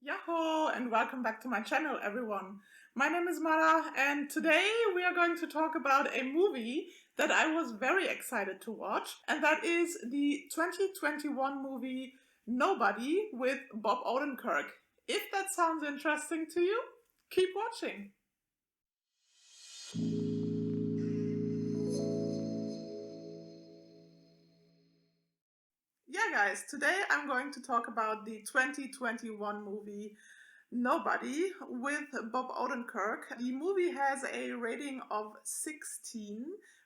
Yahoo and welcome back to my channel, everyone. My name is Mara and today we are going to talk about a movie that I was very excited to watch, and that is the 2021 movie Nobody with Bob Odenkirk. If that sounds interesting to you, keep watching. Yeah, guys, today I'm going to talk about the 2021 movie Nobody with Bob Odenkirk. The movie has a rating of 16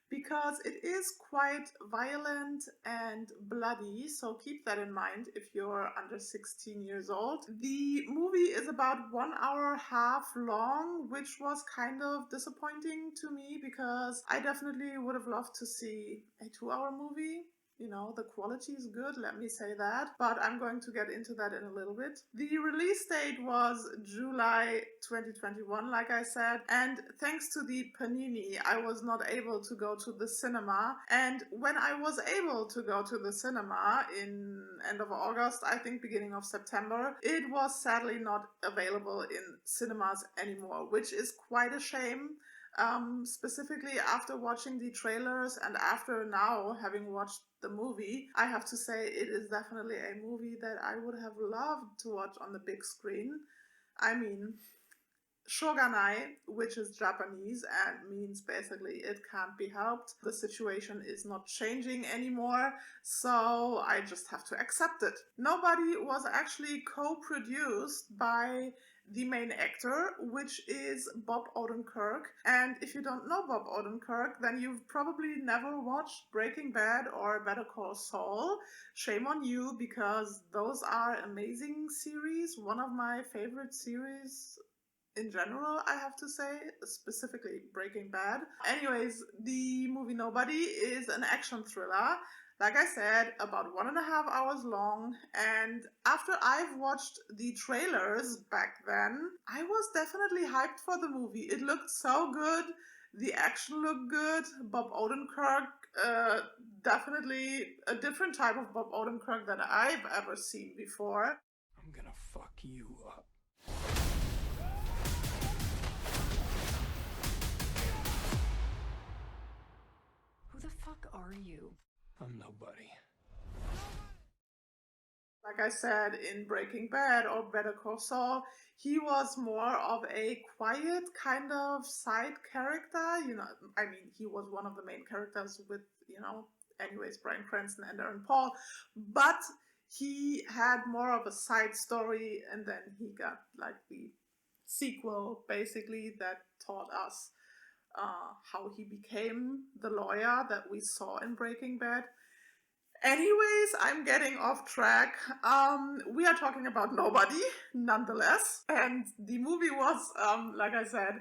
because it is quite violent and bloody, so keep that in mind if you're under 16 years old. The movie is about 1 hour and a half long, which was kind of disappointing to me because I definitely would have loved to see a 2 hour movie. You know, the quality is good, let me say that, but I'm going to get into that in a little bit. The release date was July 2021, like I said, and thanks to the Panini, I was not able to go to the cinema, and when I was able to go to the cinema in end of August, I think beginning of September, it was sadly not available in cinemas anymore, which is quite a shame. Specifically after watching the trailers and after now having watched the movie, I have to say it is definitely a movie that I would have loved to watch on the big screen. I mean, Shoganai, which is Japanese and means basically it can't be helped. The situation is not changing anymore, so I just have to accept it. Nobody was actually co-produced by the main actor, which is Bob Odenkirk. And if you don't know Bob Odenkirk, then you've probably never watched Breaking Bad or Better Call Saul. Shame on you, because those are amazing series. One of my favorite series in general, I have to say, specifically Breaking Bad. Anyways, the movie Nobody is an action thriller, like I said, about 1.5 hours long, and after I've watched the trailers back then, I was definitely hyped for the movie. It looked so good, the action looked good, Bob Odenkirk, definitely a different type of Bob Odenkirk than I've ever seen before. I'm gonna fuck you up. Who the fuck are you? I'm nobody. Like I said, in Breaking Bad or Better Call Saul, he was more of a quiet kind of side character. You know, I mean, he was one of the main characters with, anyways, Bryan Cranston and Aaron Paul, but he had more of a side story, and then he got like the sequel basically that taught us how he became the lawyer that we saw in Breaking Bad. Anyways, I'm getting off track. We are talking about Nobody, nonetheless. And the movie was, like I said,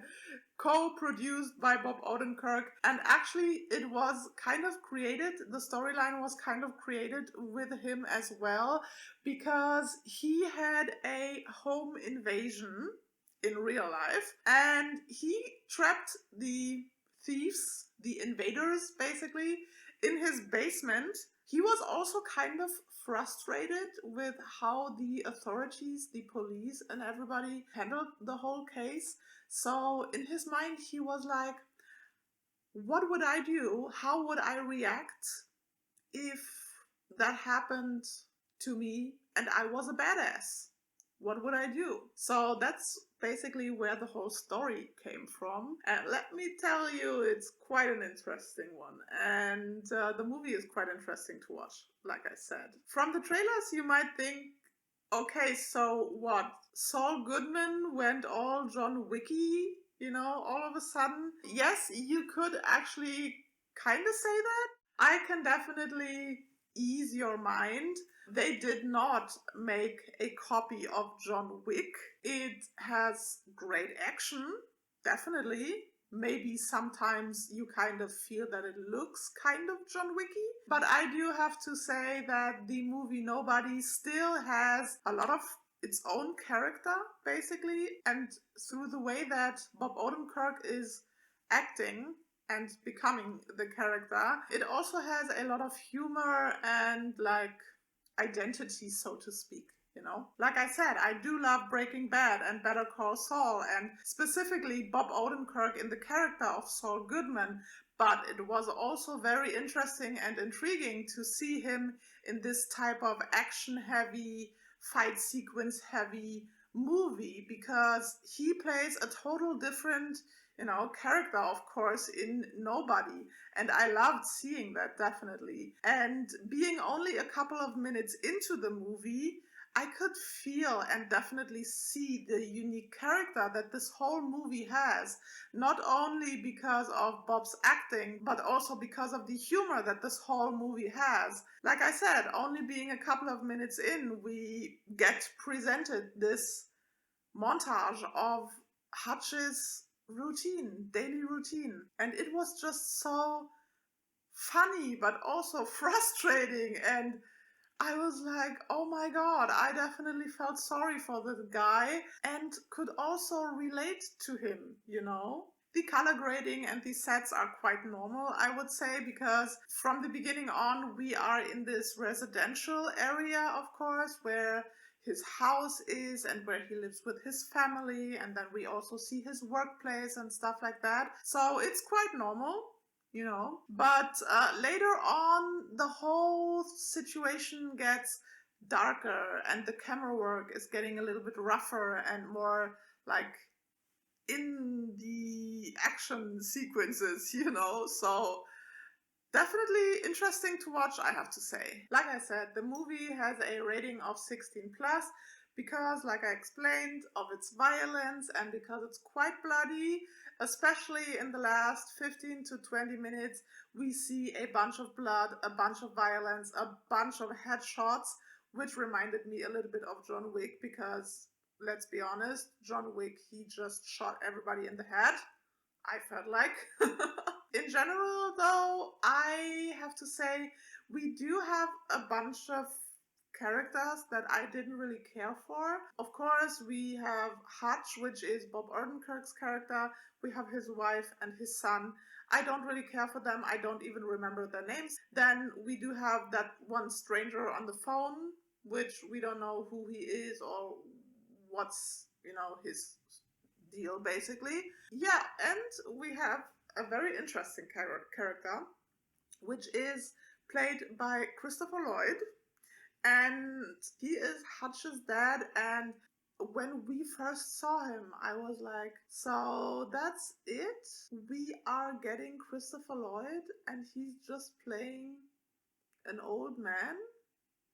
co-produced by Bob Odenkirk. And actually, it was kind of created, the storyline was kind of created with him as well, because he had a home invasion in real life. And he trapped the thieves, the invaders, basically, in his basement. He was also kind of frustrated with how the authorities, the police, and everybody handled the whole case. So in his mind, he was like, what would I do? How would I react if that happened to me and I was a badass? What would I do? So that's basically where the whole story came from. And let me tell you, it's quite an interesting one. And the movie is quite interesting to watch, like I said. From the trailers, you might think, okay, so what? Saul Goodman went all John Wicky, all of a sudden? Yes, you could actually kind of say that. I can definitely ease your mind. They did not make a copy of John Wick. It has great action, definitely. Maybe sometimes you kind of feel that it looks kind of John Wicky. But I do have to say that the movie Nobody still has a lot of its own character, basically. And through the way that Bob Odenkirk is acting and becoming the character, it also has a lot of humor and like identity, so to speak. You know, like I said, I do love Breaking Bad and Better Call Saul, and specifically Bob Odenkirk in the character of Saul Goodman. But it was also very interesting and intriguing to see him in this type of action-heavy, fight sequence-heavy movie, because he plays a total different, character, of course, in Nobody. And I loved seeing that, definitely. And being only a couple of minutes into the movie, I could feel and definitely see the unique character that this whole movie has, not only because of Bob's acting, but also because of the humor that this whole movie has. Like I said, only being a couple of minutes in, we get presented this montage of Hutch's daily routine. And it was just so funny, but also frustrating. And I was like, oh my god, I definitely felt sorry for the guy and could also relate to him, The color grading and the sets are quite normal, I would say, because from the beginning on, we are in this residential area, of course, where his house is and where he lives with his family, and then we also see his workplace and stuff like that. So it's quite normal. But later on, the whole situation gets darker and the camera work is getting a little bit rougher and more like in the action sequences, so definitely interesting to watch, I have to say. Like I said, the movie has a rating of 16 plus because, like I explained, of its violence and because it's quite bloody. Especially in the last 15 to 20 minutes, we see a bunch of blood, a bunch of violence, a bunch of headshots, which reminded me a little bit of John Wick because, let's be honest, John Wick, he just shot everybody in the head. I felt like. In general, though, I have to say, we do have a bunch of characters that I didn't really care for. Of course, we have Hutch, which is Bob Odenkirk's character. We have his wife and his son. I don't really care for them. I don't even remember their names. Then we do have that one stranger on the phone, which we don't know who he is or what's, his deal, basically. Yeah, and we have a very interesting character, which is played by Christopher Lloyd. And he is Hutch's dad, and when we first saw him, I was like, so that's it? We are getting Christopher Lloyd, and he's just playing an old man?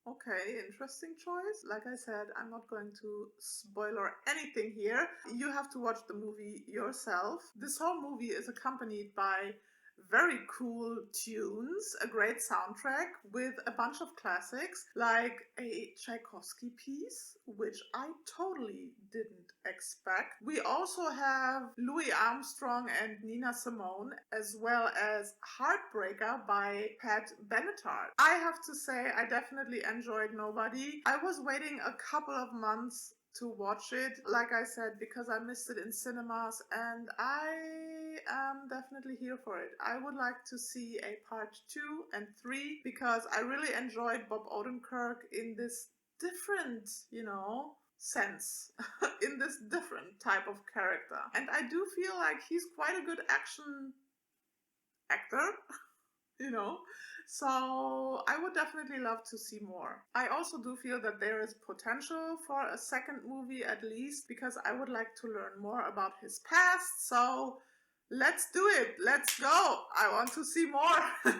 Okay, interesting choice. Like I said, I'm not going to spoiler anything here. You have to watch the movie yourself. This whole movie is accompanied by very cool tunes, a great soundtrack with a bunch of classics, like a Tchaikovsky piece, which I totally didn't expect. We also have Louis Armstrong and Nina Simone, as well as Heartbreaker by Pat Benatar. I have to say, I definitely enjoyed Nobody. I was waiting a couple of months to watch it, like I said, because I missed it in cinemas, and I am definitely here for it. I would like to see a part 2 and 3 because I really enjoyed Bob Odenkirk in this different, sense, in this different type of character. And I do feel like he's quite a good action actor. So I would definitely love to see more. I also do feel that there is potential for a second movie at least, because I would like to learn more about his past. So let's do it. Let's go. I want to see more.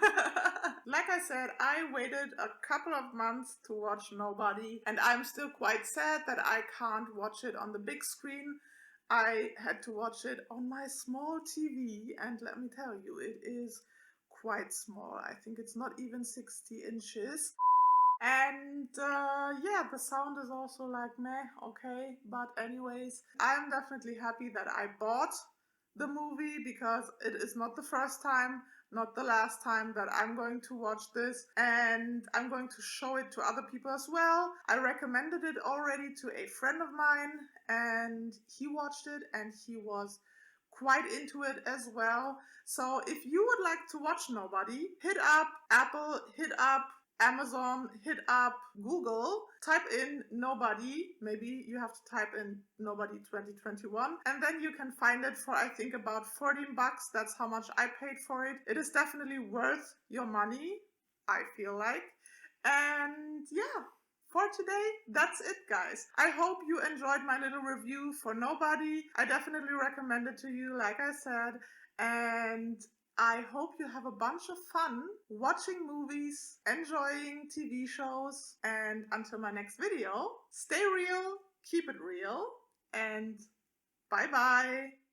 Like I said, I waited a couple of months to watch Nobody, and I'm still quite sad that I can't watch it on the big screen. I had to watch it on my small TV, and let me tell you, it is quite small. I think it's not even 60 inches. And yeah, the sound is also like meh, okay. But anyways, I'm definitely happy that I bought the movie because it is not the first time, not the last time that I'm going to watch this, and I'm going to show it to other people as well. I recommended it already to a friend of mine, and he watched it and he was quite into it as well. So if you would like to watch Nobody, hit up Apple, hit up Amazon, hit up Google, type in Nobody. Maybe you have to type in Nobody 2021, and then you can find it for, I think, about $14. That's how much I paid for it. It is definitely worth your money, I feel like. And yeah, for today, that's it, guys. I hope you enjoyed my little review for Nobody. I definitely recommend it to you, like I said. And I hope you have a bunch of fun watching movies, enjoying TV shows, and until my next video, stay real, keep it real, and bye-bye.